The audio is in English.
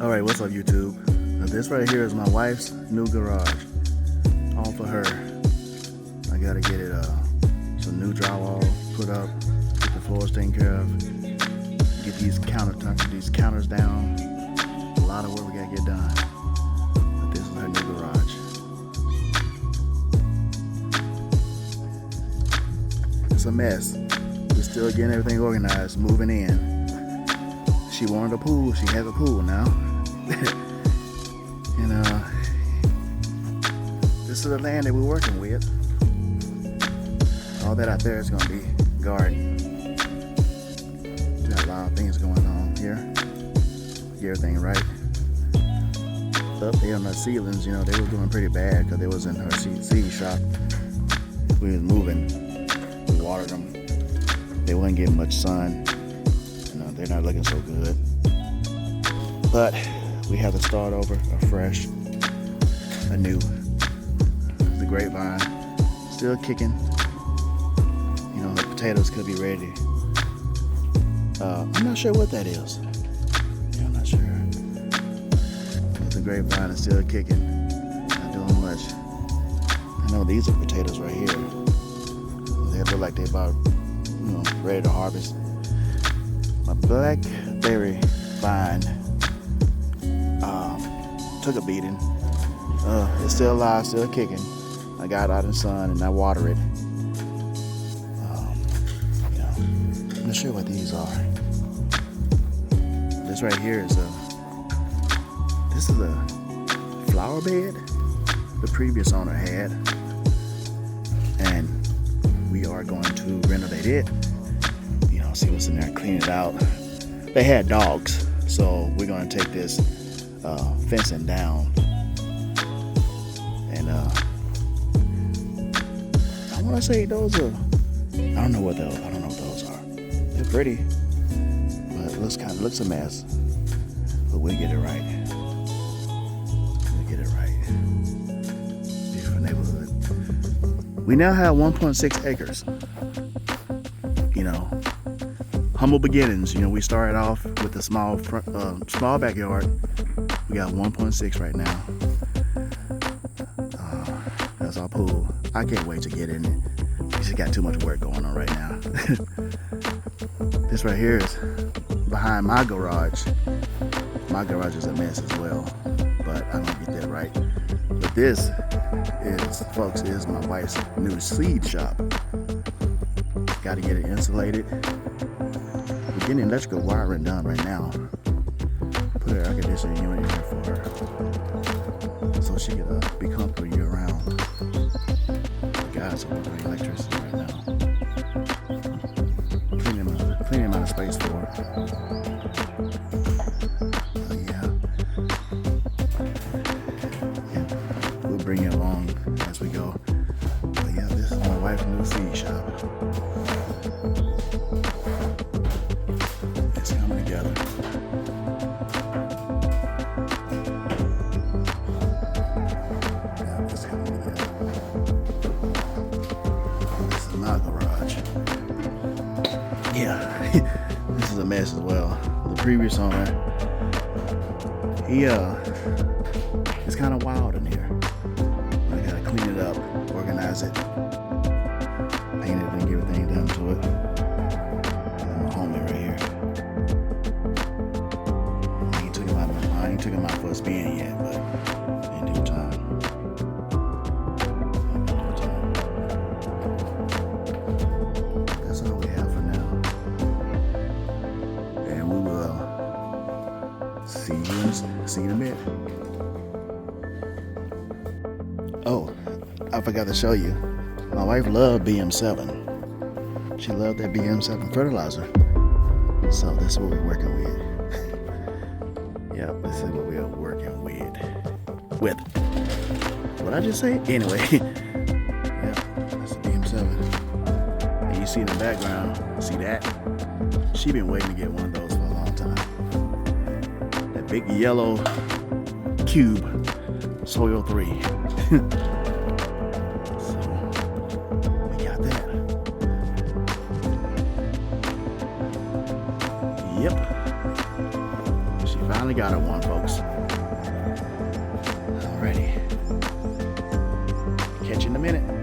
Alright, what's up YouTube? Now, this right here is my wife's new garage. All for her. I gotta get it some new drywall put up, get the floors taken care of, get these counters down. A lot of work we gotta get done. But this is her new garage. It's a mess. We're still getting everything organized, moving in. She wanted a pool, she has a pool now. And this is the land that we're working with. All that out there is gonna be garden. Got a lot of things going on here. Get everything right. Up there on the ceilings, you know, they were doing pretty bad because they was in her seed shop. We was moving. We watered them. They wasn't getting much sun. You know, they're not looking so good. But we have to start over afresh, anew. The grapevine still kicking. You know, the potatoes could be ready. I'm not sure what that is. Yeah, I'm not sure. But the grapevine is still kicking. Not doing much. I know these are potatoes right here. They look like they're about, you know, ready to harvest. My blackberry vine took a beating. It's still alive, still kicking. I got it out in the sun and I water it. Yeah, I'm not sure what these are. This right here is this is a flower bed the previous owner had, and we are going to renovate it. You know, see what's in there, clean it out. They had dogs, so we're going to take this fencing down, and I want to say those are, I don't know what those are. They're pretty, but it looks a mess. But we'll get it right. Beautiful neighborhood. We now have 1.6 acres. You know, humble beginnings. You know, we started off with a small backyard. We got 1.6 right now. That's our pool. I can't wait to get in it. We just got too much work going on right now. This right here is behind my garage. My garage is a mess as well, but I'm gonna get that right. But this is, folks, is my wife's new seed shop. Got to get it insulated. We're getting electrical wiring done right now. Put her air conditioning unit in here for her, so she could be comfortable year round. The guys are doing electricity right now. Cleaning amount of space for her. Yeah. We'll bring it along as we go. But yeah, this is my wife's new seed shop. It's coming together. Yeah, this is a mess as well. The previous owner, it's kind of wild in here. I gotta clean it up, organize it, paint it, and get everything done to it. And my homie right here. I ain't took him out for a spin yet, but in due time. That's all we have for now. And we will see you in a bit. Oh, I forgot to show you. My wife loved BM7. She loved that BM7 fertilizer. So this is what we're working with. Yep, this is what we are working with. What I just say? Anyway. Yeah, that's the BM7. And you see in the background, see that? She been waiting to get one of those for a long time. That big yellow cube, Soil 3. So, we got that. Yep. She finally finally got her one, folks. Alrighty. Catch you in a minute.